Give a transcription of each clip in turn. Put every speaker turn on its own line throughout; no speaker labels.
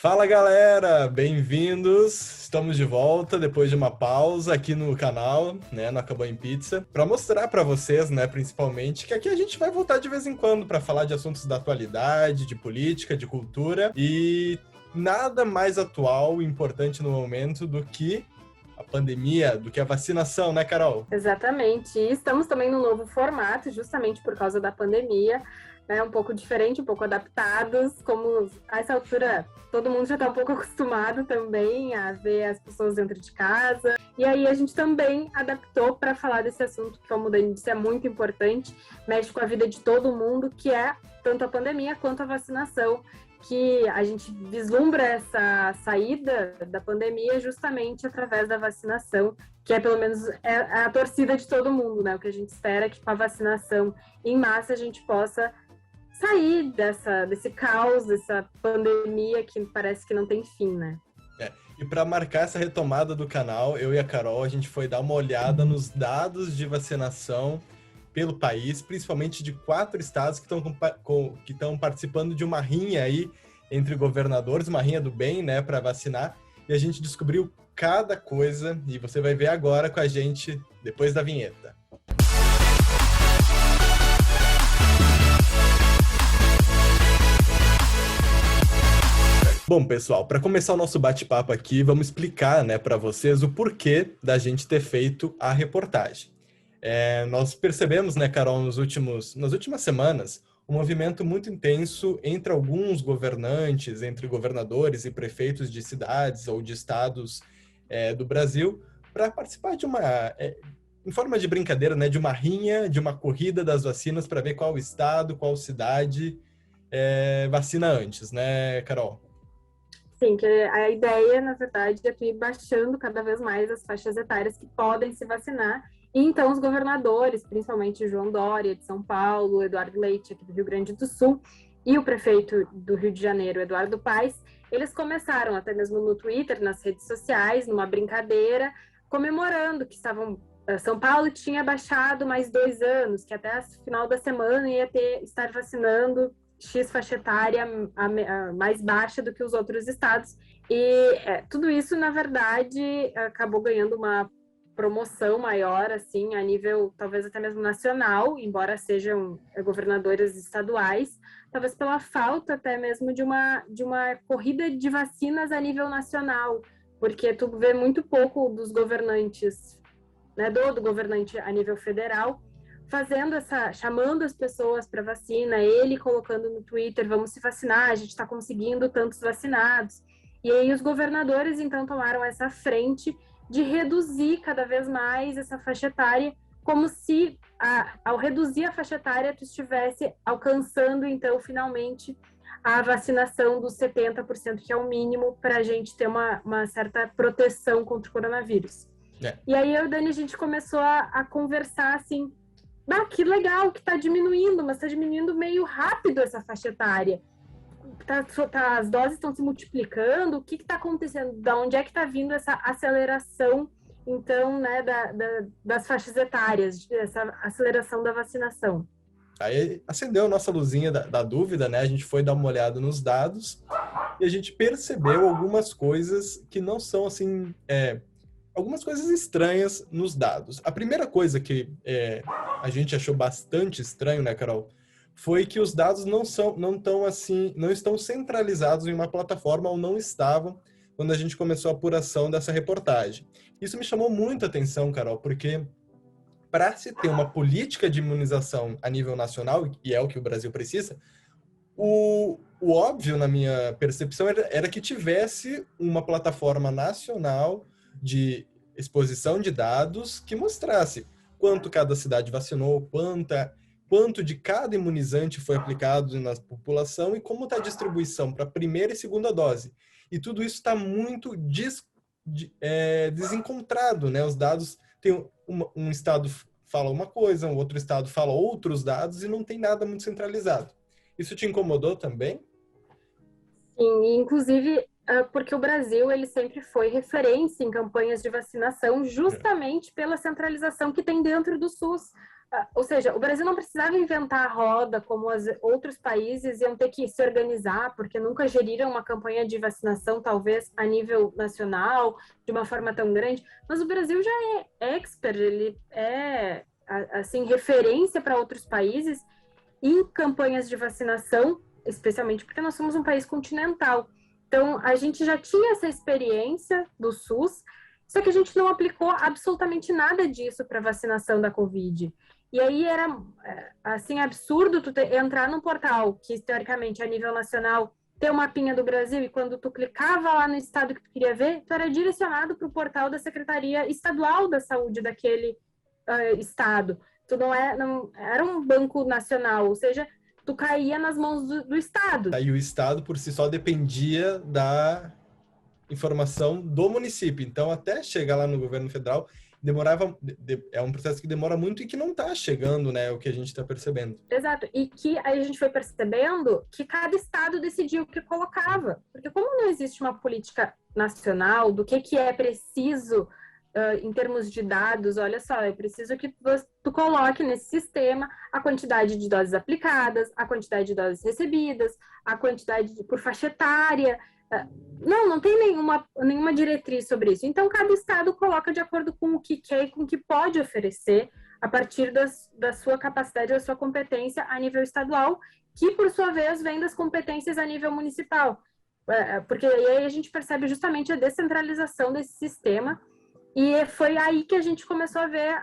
Fala galera, bem-vindos! Estamos de volta depois de uma pausa aqui no canal, né, no Acabou em Pizza, para mostrar para vocês, né, principalmente, que aqui a gente vai voltar de vez em quando para falar de assuntos da atualidade, de política, de cultura e nada mais atual e importante no momento do que a pandemia, do que a vacinação, né, Carol?
Exatamente. E estamos também no novo formato, justamente por causa da pandemia, né? Um pouco diferente, um pouco adaptados. Como a essa altura todo mundo já está um pouco acostumado também a ver as pessoas dentro de casa. E aí a gente também adaptou para falar desse assunto que, como o Dani disse, é muito importante, mexe com a vida de todo mundo, que é tanto a pandemia quanto a vacinação, que a gente vislumbra essa saída da pandemia justamente através da vacinação, que é pelo menos a torcida de todo mundo, né? O que a gente espera é que com a vacinação em massa a gente possa sair desse caos, dessa pandemia que parece que não tem fim, né?
E para marcar essa retomada do canal, eu e a Carol, a gente foi dar uma olhada nos dados de vacinação pelo país, principalmente de 4 estados que estão participando de uma rinha aí entre governadores, uma rinha do bem, né, para vacinar. E a gente descobriu cada coisa e você vai ver agora com a gente depois da vinheta. Bom, pessoal, para começar o nosso bate-papo aqui, vamos explicar, né, para vocês o porquê da gente ter feito a reportagem. Nós percebemos, né, Carol, nas últimas semanas, um movimento muito intenso entre alguns governantes, entre governadores e prefeitos de cidades ou de estados do Brasil, para participar de em forma de brincadeira, né, de uma rinha, de uma corrida das vacinas para ver qual estado, qual cidade vacina antes, né, Carol?
Sim, que a ideia, na verdade, é tu ir baixando cada vez mais as faixas etárias que podem se vacinar. E então os governadores, principalmente João Dória, de São Paulo, Eduardo Leite, aqui do Rio Grande do Sul, e o prefeito do Rio de Janeiro, Eduardo Paes, eles começaram, até mesmo no Twitter, nas redes sociais, numa brincadeira, comemorando que São Paulo tinha baixado mais 2 anos, que até o final da semana ia estar vacinando X faixa etária a mais baixa do que os outros estados. E tudo isso, na verdade, acabou ganhando uma promoção maior, assim, a nível talvez até mesmo nacional, embora sejam governadores estaduais, talvez pela falta até mesmo de uma corrida de vacinas a nível nacional, porque tu vê muito pouco dos governantes, né, do governante a nível federal, chamando as pessoas para vacina, ele colocando no Twitter, vamos se vacinar, a gente está conseguindo tantos vacinados. E aí os governadores, então, tomaram essa frente de reduzir cada vez mais essa faixa etária, como se, ao reduzir a faixa etária, tu estivesse alcançando, então, finalmente, a vacinação dos 70%, que é o mínimo para a gente ter uma certa proteção contra o coronavírus. E aí, eu e o Dani, a gente começou a conversar, assim, que legal que está diminuindo, mas está diminuindo meio rápido essa faixa etária. As doses estão se multiplicando, o que está acontecendo? Da onde é que está vindo essa aceleração, então, né, das faixas etárias, essa aceleração da vacinação?
Aí acendeu a nossa luzinha da dúvida, né? A gente foi dar uma olhada nos dados e a gente percebeu algumas coisas que não são, assim, algumas coisas estranhas nos dados. A primeira coisa que a gente achou bastante estranho, né, Carol, foi que os dados não estão centralizados em uma plataforma ou não estavam quando a gente começou a apuração dessa reportagem. Isso me chamou muito a atenção, Carol, porque para se ter uma política de imunização a nível nacional, e é o que o Brasil precisa, o óbvio, na minha percepção, era que tivesse uma plataforma nacional de exposição de dados que mostrasse quanto cada cidade vacinou, quanto de cada imunizante foi aplicado na população e como está a distribuição para a primeira e segunda dose. E tudo isso está muito desencontrado, né? Os dados, um estado fala uma coisa, um outro estado fala outros dados e não tem nada muito centralizado. Isso te incomodou também?
Sim, inclusive porque o Brasil ele sempre foi referência em campanhas de vacinação justamente pela centralização que tem dentro do SUS. Ou seja, o Brasil não precisava inventar a roda como os outros países iam ter que se organizar, porque nunca geriram uma campanha de vacinação, talvez, a nível nacional, de uma forma tão grande. Mas o Brasil já é expert, ele é, assim, referência para outros países em campanhas de vacinação, especialmente porque nós somos um país continental. Então, a gente já tinha essa experiência do SUS, só que a gente não aplicou absolutamente nada disso para vacinação da Covid. E aí era, assim, absurdo tu entrar num portal que, teoricamente, a nível nacional, ter um mapinha do Brasil, e quando tu clicava lá no estado que tu queria ver, tu era direcionado para o portal da Secretaria Estadual da Saúde daquele estado. Tu não era um banco nacional, ou seja, tu caía nas mãos do Estado.
Aí o Estado, por si só, dependia da informação do município. Então, até chegar lá no governo federal, demorava, é um processo que demora muito e que não está chegando, né, o que a gente está percebendo.
Exato, e que aí a gente foi percebendo que cada estado decidiu o que colocava, porque como não existe uma política nacional do que é preciso em termos de dados, olha só, eu preciso que tu coloque nesse sistema a quantidade de doses aplicadas, a quantidade de doses recebidas, a quantidade por faixa etária. Não tem nenhuma diretriz sobre isso. Então, cada estado coloca de acordo com o que quer e com o que pode oferecer a partir da sua capacidade, da sua competência a nível estadual, que, por sua vez, vem das competências a nível municipal. Porque aí a gente percebe justamente a descentralização desse sistema. E foi aí que a gente começou a ver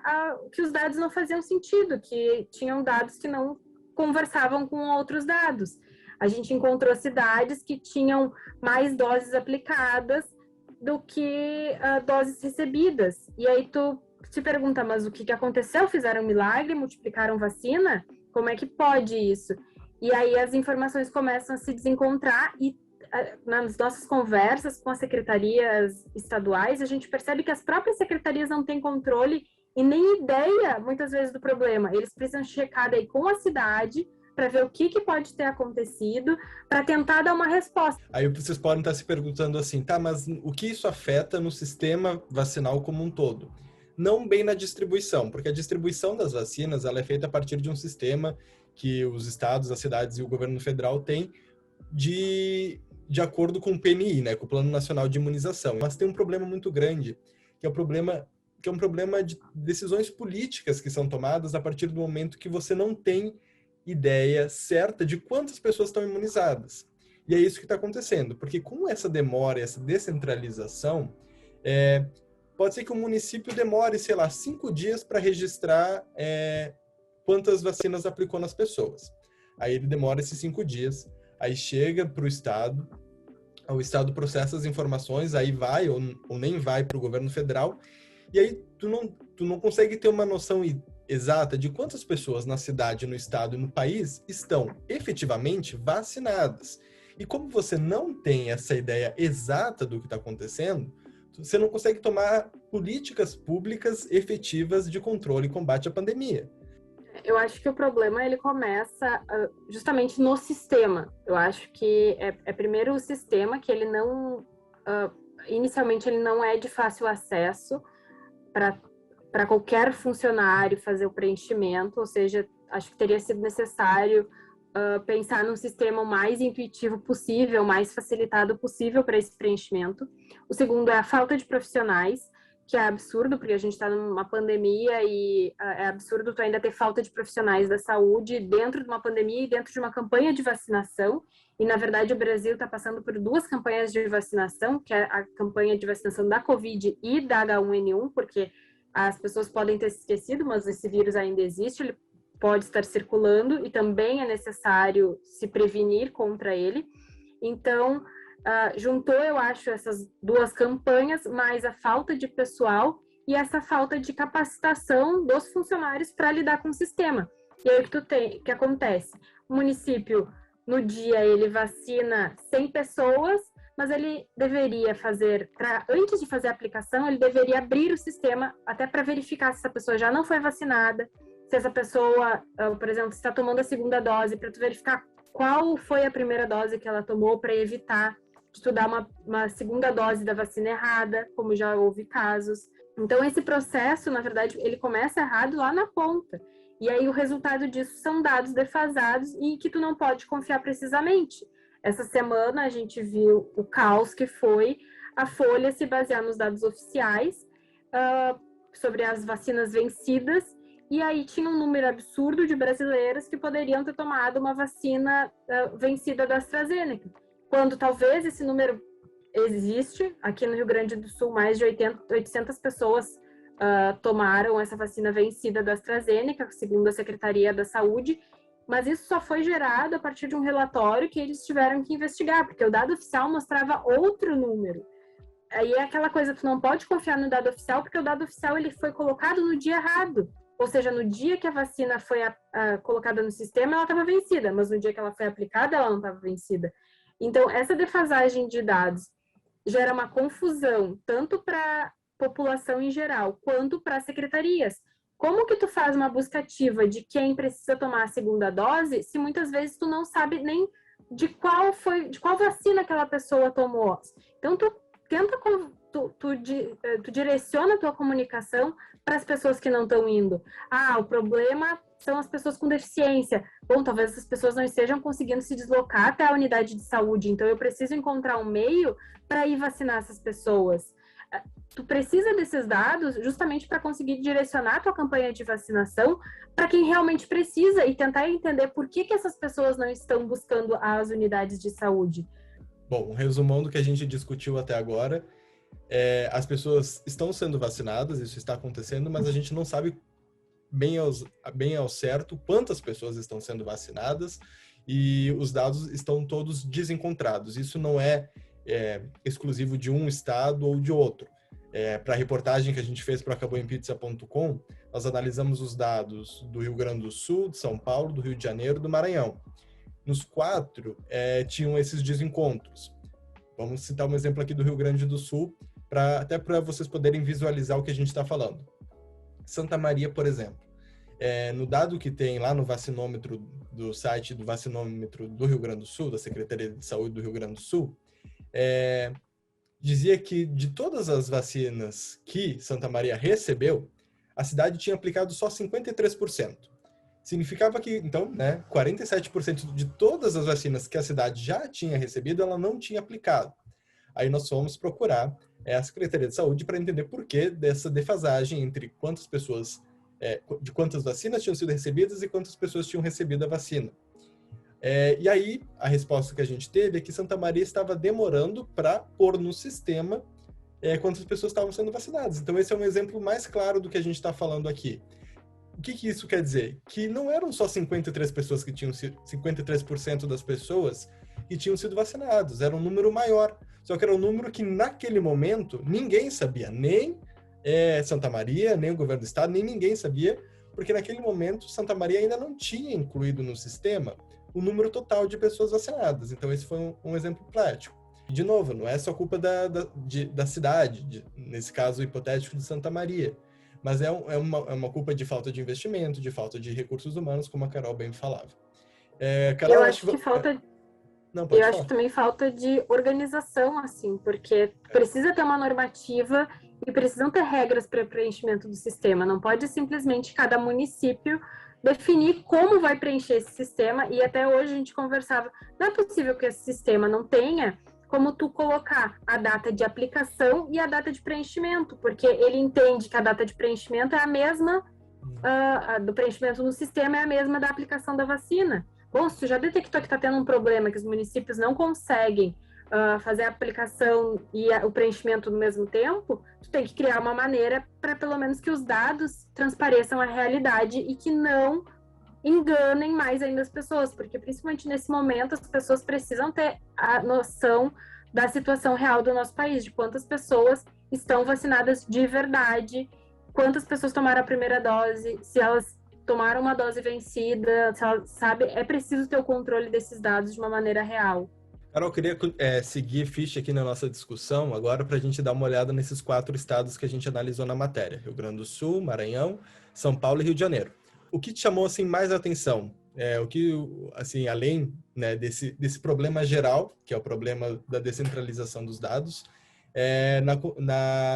que os dados não faziam sentido, que tinham dados que não conversavam com outros dados. A gente encontrou cidades que tinham mais doses aplicadas do que doses recebidas. E aí tu te pergunta, mas o que aconteceu? Fizeram um milagre? Multiplicaram vacina? Como é que pode isso? E aí as informações começam a se desencontrar e nas nossas conversas com as secretarias estaduais, a gente percebe que as próprias secretarias não têm controle e nem ideia, muitas vezes, do problema. Eles precisam checar daí com a cidade para ver o que pode ter acontecido, para tentar dar uma resposta.
Aí vocês podem estar se perguntando assim, tá, mas o que isso afeta no sistema vacinal como um todo? Não bem na distribuição, porque a distribuição das vacinas ela é feita a partir de um sistema que os estados, as cidades e o governo federal têm de acordo com o PNI, né, com o Plano Nacional de Imunização. Mas tem um problema muito grande, que é um problema de decisões políticas que são tomadas a partir do momento que você não tem ideia certa de quantas pessoas estão imunizadas. E é isso que está acontecendo, porque com essa demora, essa descentralização, pode ser que o município demore, sei lá, 5 dias para registrar quantas vacinas aplicou nas pessoas. Aí ele demora esses 5 dias, aí chega para o Estado processa as informações, aí vai ou nem vai para o governo federal, e aí tu não consegue ter uma noção exata de quantas pessoas na cidade, no estado e no país estão efetivamente vacinadas. E como você não tem essa ideia exata do que está acontecendo, você não consegue tomar políticas públicas efetivas de controle e combate à pandemia.
Eu acho que o problema ele começa justamente no sistema. Eu acho que é primeiro o sistema, que ele não... inicialmente ele não é de fácil acesso para qualquer funcionário fazer o preenchimento, ou seja, acho que teria sido necessário pensar num sistema o mais intuitivo possível, mais facilitado possível para esse preenchimento. O segundo é a falta de profissionais, que é absurdo, porque a gente está numa pandemia e é absurdo tu ainda ter falta de profissionais da saúde dentro de uma pandemia e dentro de uma campanha de vacinação. E, na verdade, o Brasil está passando por 2 campanhas de vacinação, que é a campanha de vacinação da Covid e da H1N1, porque as pessoas podem ter se esquecido, mas esse vírus ainda existe, ele pode estar circulando e também é necessário se prevenir contra ele. Então, juntou, eu acho, essas 2 campanhas, mais a falta de pessoal e essa falta de capacitação dos funcionários para lidar com o sistema. E aí o que acontece? O município, no dia, ele vacina 100 pessoas, mas ele deveria antes de fazer a aplicação, ele deveria abrir o sistema até para verificar se essa pessoa já não foi vacinada, se essa pessoa, por exemplo, está tomando a segunda dose, para tu verificar qual foi a primeira dose que ela tomou, para evitar de tu dar uma segunda dose da vacina errada, como já houve casos. Então, esse processo, na verdade, ele começa errado lá na ponta. E aí o resultado disso são dados defasados e que tu não pode confiar precisamente. Essa semana a gente viu o caos que foi a Folha se basear nos dados oficiais sobre as vacinas vencidas, e aí tinha um número absurdo de brasileiros que poderiam ter tomado uma vacina vencida da AstraZeneca, quando talvez esse número existe. Aqui no Rio Grande do Sul, mais de 800 pessoas tomaram essa vacina vencida da AstraZeneca, segundo a Secretaria da Saúde, mas isso só foi gerado a partir de um relatório que eles tiveram que investigar, porque o dado oficial mostrava outro número. Aí é aquela coisa, tu não pode confiar no dado oficial, porque o dado oficial ele foi colocado no dia errado. Ou seja, no dia que a vacina foi colocada no sistema, ela estava vencida, mas no dia que ela foi aplicada, ela não estava vencida. Então, essa defasagem de dados gera uma confusão, tanto para a população em geral, quanto para as secretarias. Como que tu faz uma busca ativa de quem precisa tomar a segunda dose, se muitas vezes tu não sabe nem de qual vacina aquela pessoa tomou? Então, tu direciona a tua comunicação para as pessoas que não estão indo. O problema são as pessoas com deficiência. Bom, talvez essas pessoas não estejam conseguindo se deslocar até a unidade de saúde, então eu preciso encontrar um meio para ir vacinar essas pessoas. Tu precisa desses dados justamente para conseguir direcionar a tua campanha de vacinação para quem realmente precisa e tentar entender por que essas pessoas não estão buscando as unidades de saúde.
Bom, um resumão do que a gente discutiu até agora. As pessoas estão sendo vacinadas, isso está acontecendo, mas a gente não sabe bem ao certo quantas pessoas estão sendo vacinadas e os dados estão todos desencontrados. Isso não é exclusivo de um estado ou de outro. Para a reportagem que a gente fez para acabouempizza.com, nós analisamos os dados do Rio Grande do Sul, de São Paulo, do Rio de Janeiro e do Maranhão. Nos 4, tinham esses desencontros. Vamos citar um exemplo aqui do Rio Grande do Sul, até para vocês poderem visualizar o que a gente está falando. Santa Maria, por exemplo. No dado que tem lá no vacinômetro do site do vacinômetro do Rio Grande do Sul, da Secretaria de Saúde do Rio Grande do Sul, dizia que de todas as vacinas que Santa Maria recebeu, a cidade tinha aplicado só 53%. Significava que, então, 47% de todas as vacinas que a cidade já tinha recebido, ela não tinha aplicado. Aí nós fomos procurar a Secretaria de Saúde para entender por que dessa defasagem entre quantas pessoas, de quantas vacinas tinham sido recebidas e quantas pessoas tinham recebido a vacina. E aí, a resposta que a gente teve é que Santa Maria estava demorando para pôr no sistema quantas pessoas estavam sendo vacinadas. Então, esse é um exemplo mais claro do que a gente está falando aqui. O que isso quer dizer? Que não eram só 53 pessoas que tinham sido, 53% das pessoas que tinham sido vacinadas, era um número maior. Só que era um número que, naquele momento, ninguém sabia, nem Santa Maria, nem o governo do estado, nem ninguém sabia, porque naquele momento Santa Maria ainda não tinha incluído no sistema o número total de pessoas vacinadas. Então, esse foi um exemplo prático. De novo, não é só culpa da cidade, nesse caso hipotético de Santa Maria, mas é uma culpa de falta de investimento, de falta de recursos humanos, como a Carol bem falava. Carol,
eu acho que falta...
Não, pode falar.
Acho que também falta de organização, assim, porque precisa ter uma normativa e precisam ter regras para preenchimento do sistema. Não pode simplesmente cada município definir como vai preencher esse sistema. E até hoje a gente conversava, não é possível que esse sistema não tenha como tu colocar a data de aplicação e a data de preenchimento, porque ele entende que a data de preenchimento é a mesma, do preenchimento no sistema é a mesma da aplicação da vacina. Bom, se tu já detectou que está tendo um problema, que os municípios não conseguem fazer a aplicação e o preenchimento no mesmo tempo, tu tem que criar uma maneira para pelo menos que os dados transpareçam a realidade e que não enganem mais ainda as pessoas, porque principalmente nesse momento as pessoas precisam ter a noção da situação real do nosso país, de quantas pessoas estão vacinadas de verdade, quantas pessoas tomaram a primeira dose, se elas tomaram uma dose vencida, sabe? É preciso ter o controle desses dados de uma maneira real.
Carol, eu queria seguir ficha aqui na nossa discussão agora para a gente dar uma olhada nesses 4 estados que a gente analisou na matéria: Rio Grande do Sul, Maranhão, São Paulo e Rio de Janeiro. O que te chamou assim mais atenção? O que, assim, além, né, desse problema geral, que é o problema da descentralização dos dados,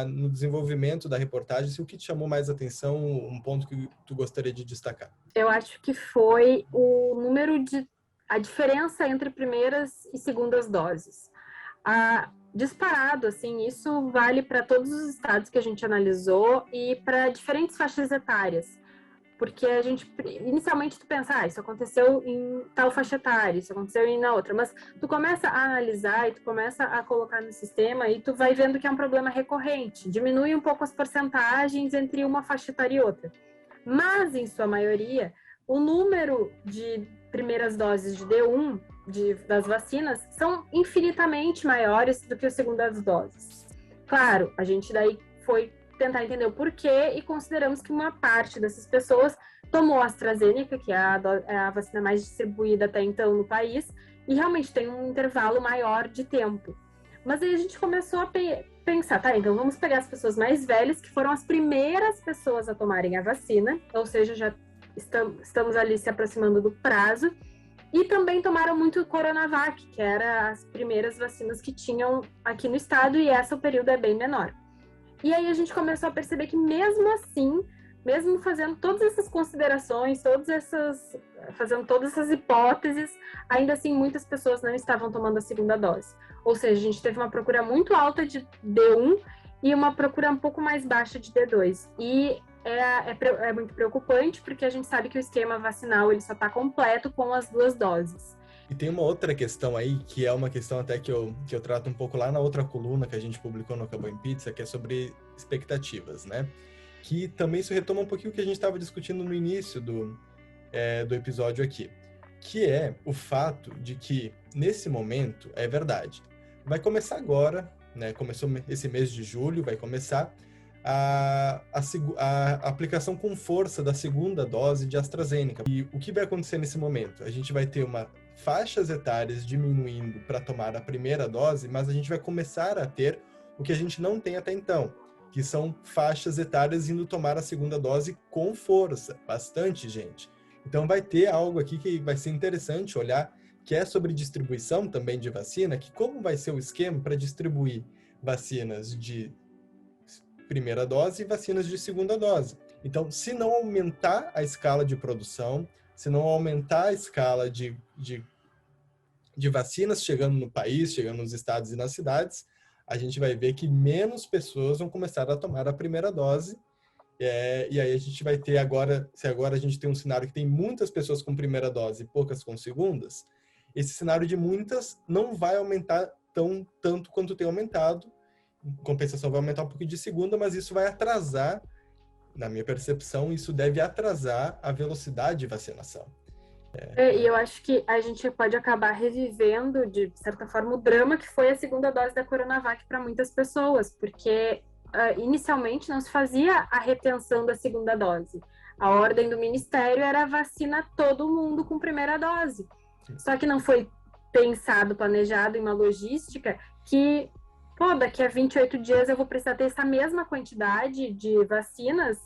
no desenvolvimento da reportagem, assim, o que te chamou mais atenção, um ponto que tu gostaria de destacar?
Eu acho que foi a diferença entre primeiras e segundas doses. Disparado, assim, isso vale para todos os estados que a gente analisou e para diferentes faixas etárias. Porque a gente, inicialmente, tu pensa, isso aconteceu em tal faixa etária, isso aconteceu em na outra, mas tu começa a analisar e tu começa a colocar no sistema e tu vai vendo que é um problema recorrente, diminui um pouco as porcentagens entre uma faixa etária e outra. Mas, em sua maioria, o número de primeiras doses de D1 das vacinas são infinitamente maiores do que as segundas doses. Claro, a gente daí foi tentar entender o porquê e consideramos que uma parte dessas pessoas tomou a AstraZeneca, que é a vacina mais distribuída até então no país, e realmente tem um intervalo maior de tempo. Mas aí a gente começou a pensar, tá, então vamos pegar as pessoas mais velhas, que foram as primeiras pessoas a tomarem a vacina, ou seja, já estamos ali se aproximando do prazo, e também tomaram muito Coronavac, que era as primeiras vacinas que tinham aqui no estado, e essa o período é bem menor. E aí a gente começou a perceber que mesmo assim, mesmo fazendo todas essas considerações, fazendo todas essas hipóteses, ainda assim muitas pessoas não estavam tomando a segunda dose. Ou seja, a gente teve uma procura muito alta de D1 e uma procura um pouco mais baixa de D2. E é muito preocupante, porque a gente sabe que o esquema vacinal ele só está completo com as 2 doses.
E tem uma outra questão aí, que é uma questão até que eu trato um pouco lá na outra coluna que a gente publicou no Acabou em Pizza, que é sobre expectativas, né? Que também isso retoma um pouquinho o que a gente estava discutindo no início do episódio aqui, que é o fato de que, nesse momento, é verdade, vai começar agora, né? Começou esse mês de julho, vai começar a aplicação com força da segunda dose de AstraZeneca. E o que vai acontecer nesse momento? A gente vai ter faixas etárias diminuindo para tomar a primeira dose, mas a gente vai começar a ter o que a gente não tem até então, que são faixas etárias indo tomar a segunda dose com força, bastante gente. Então vai ter algo aqui que vai ser interessante olhar, que é sobre distribuição também de vacina, que como vai ser o esquema para distribuir vacinas de primeira dose e vacinas de segunda dose. Então, se não aumentar a escala de produção, se não aumentar a escala de vacinas chegando no país, chegando nos estados e nas cidades, a gente vai ver que menos pessoas vão começar a tomar a primeira dose. E aí a gente vai ter agora, se agora a gente tem um cenário que tem muitas pessoas com primeira dose e poucas com segundas, esse cenário de muitas não vai aumentar tanto quanto tem aumentado. Em compensação vai aumentar um pouquinho de segunda, mas isso vai atrasar, na minha percepção, isso deve atrasar a velocidade de vacinação.
E eu acho que a gente pode acabar revivendo, de certa forma, o drama que foi a segunda dose da Coronavac para muitas pessoas, porque inicialmente não se fazia a retenção da segunda dose. A ordem do Ministério era vacinar todo mundo com primeira dose. Só que não foi pensado, planejado em uma logística que, daqui a 28 dias eu vou precisar ter essa mesma quantidade de vacinas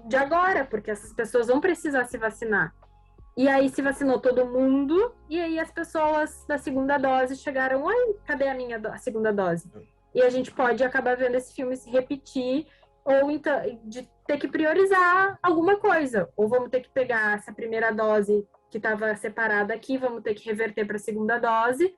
de agora, porque essas pessoas vão precisar se vacinar. E aí se vacinou todo mundo, e aí as pessoas da segunda dose chegaram, oi, cadê a segunda dose? E a gente pode acabar vendo esse filme se repetir, ou então de ter que priorizar alguma coisa. Ou vamos ter que pegar essa primeira dose que estava separada aqui, vamos ter que reverter para a segunda dose,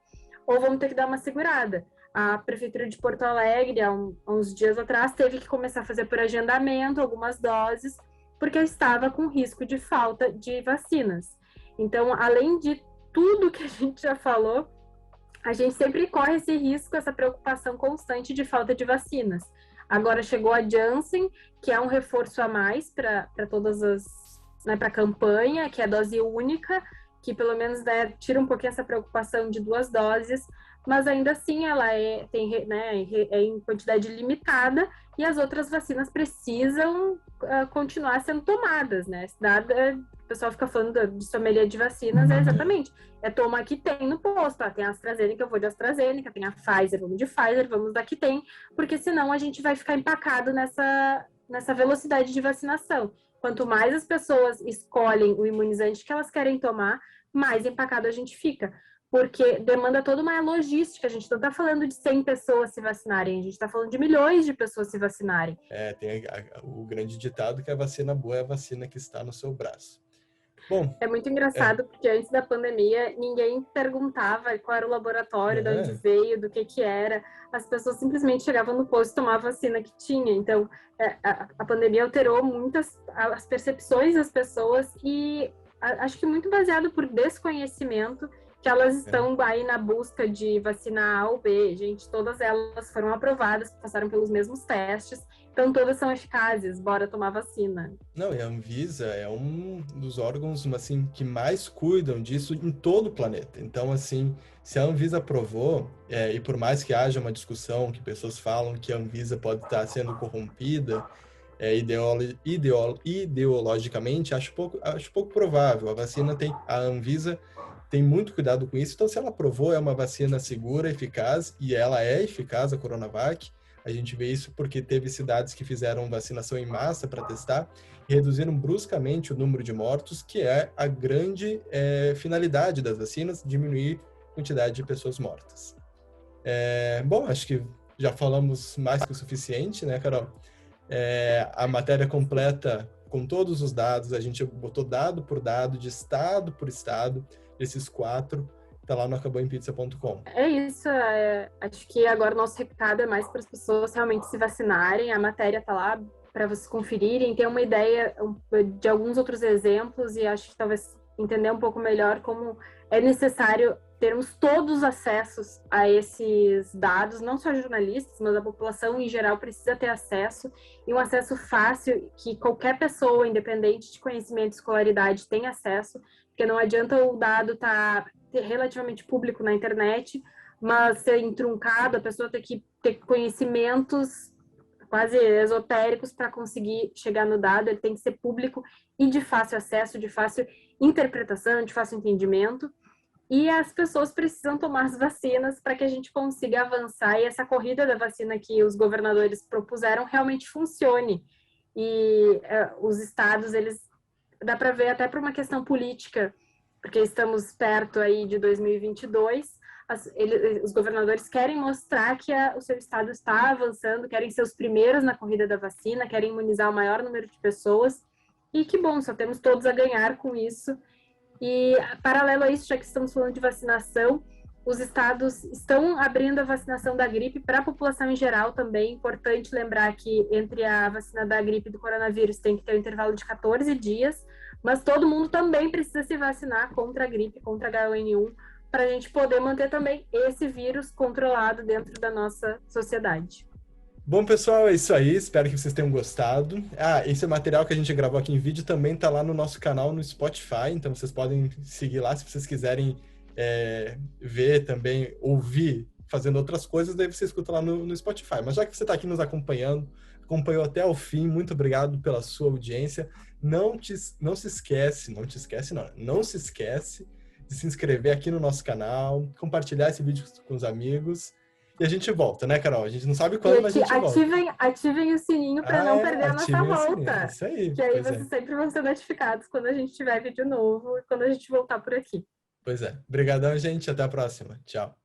ou vamos ter que dar uma segurada. A Prefeitura de Porto Alegre, há uns dias atrás, teve que começar a fazer por agendamento algumas doses, porque estava com risco de falta de vacinas. Então, além de tudo que a gente já falou, a gente sempre corre esse risco, essa preocupação constante de falta de vacinas. Agora chegou a Janssen, que é um reforço a mais para todas as, né, para a campanha, que é a dose única, que pelo menos tira um pouquinho essa preocupação de 2 doses, mas ainda assim ela é em quantidade limitada, e as outras vacinas precisam continuar sendo tomadas, né? O pessoal fica falando de sommelier de vacinas, exatamente. Toma que tem no posto. Tem a AstraZeneca, eu vou de AstraZeneca, tem a Pfizer, vamos de Pfizer, vamos da que tem, porque senão a gente vai ficar empacado nessa velocidade de vacinação. Quanto mais as pessoas escolhem o imunizante que elas querem tomar, mais empacado a gente fica. porque demanda toda uma logística. A gente não está falando de 100 pessoas se vacinarem, a gente está falando de milhões de pessoas se vacinarem.
Tem o grande ditado que a vacina boa é a vacina que está no seu braço. Bom,
é muito engraçado, porque antes da pandemia, ninguém perguntava qual era o laboratório, de onde veio, do que era. As pessoas simplesmente chegavam no posto e tomavam a vacina que tinha. Então, a pandemia alterou muitas as percepções das pessoas e acho que muito baseado por desconhecimento, que elas estão aí na busca de vacina A ou B. Gente, todas elas foram aprovadas, passaram pelos mesmos testes, então todas são eficazes, bora tomar vacina.
Não, e a Anvisa é um dos órgãos, assim, que mais cuidam disso em todo o planeta. Então, assim, se a Anvisa aprovou, e por mais que haja uma discussão que pessoas falam que a Anvisa pode estar sendo corrompida, ideologicamente, acho pouco provável. A Anvisa tem muito cuidado com isso, então se ela aprovou, é uma vacina segura, eficaz, e ela é eficaz, a Coronavac. A gente vê isso porque teve cidades que fizeram vacinação em massa para testar e reduziram bruscamente o número de mortos, que é a grande finalidade das vacinas, diminuir a quantidade de pessoas mortas. Bom, acho que já falamos mais que o suficiente, né, Carol? A matéria completa, com todos os dados, a gente botou dado por dado, de estado por estado, desses 4, tá lá no acaboempizza.com.
É isso, acho que agora o nosso recado é mais para as pessoas realmente se vacinarem, a matéria tá lá para vocês conferirem, ter uma ideia de alguns outros exemplos e acho que talvez entender um pouco melhor como é necessário termos todos os acessos a esses dados, não só jornalistas, mas a população em geral precisa ter acesso, e um acesso fácil, que qualquer pessoa, independente de conhecimento e escolaridade, tem acesso, porque não adianta o dado estar relativamente público na internet, mas ser truncado, a pessoa ter que ter conhecimentos quase esotéricos para conseguir chegar no dado, ele tem que ser público e de fácil acesso, de fácil interpretação, de fácil entendimento. E as pessoas precisam tomar as vacinas para que a gente consiga avançar e essa corrida da vacina que os governadores propuseram realmente funcione. E os estados, eles dá para ver até por uma questão política, porque estamos perto aí de 2022, os governadores querem mostrar que o seu estado está avançando, querem ser os primeiros na corrida da vacina, querem imunizar o maior número de pessoas, e que bom, só temos todos a ganhar com isso. E, paralelo a isso, já que estamos falando de vacinação, os estados estão abrindo a vacinação da gripe para a população em geral também. É importante lembrar que entre a vacina da gripe e do coronavírus tem que ter um intervalo de 14 dias, mas todo mundo também precisa se vacinar contra a gripe, contra a H1N1, para a gente poder manter também esse vírus controlado dentro da nossa sociedade.
Bom, pessoal, é isso aí. Espero que vocês tenham gostado. Esse material que a gente gravou aqui em vídeo também tá lá no nosso canal no Spotify, então vocês podem seguir lá se vocês quiserem ver também, ouvir, fazendo outras coisas, daí você escuta lá no Spotify. Mas já que você está aqui nos acompanhando, acompanhou até o fim, muito obrigado pela sua audiência. Não se esquece de se inscrever aqui no nosso canal, compartilhar esse vídeo com os amigos. E a gente volta, né, Carol? A gente não sabe quando, mas a gente volta.
Ativem o sininho para não perder a nossa volta.
Isso aí.
Que aí vocês sempre vão ser notificados quando a gente tiver vídeo novo e quando a gente voltar por aqui.
Pois é. Obrigadão, gente. Até a próxima. Tchau.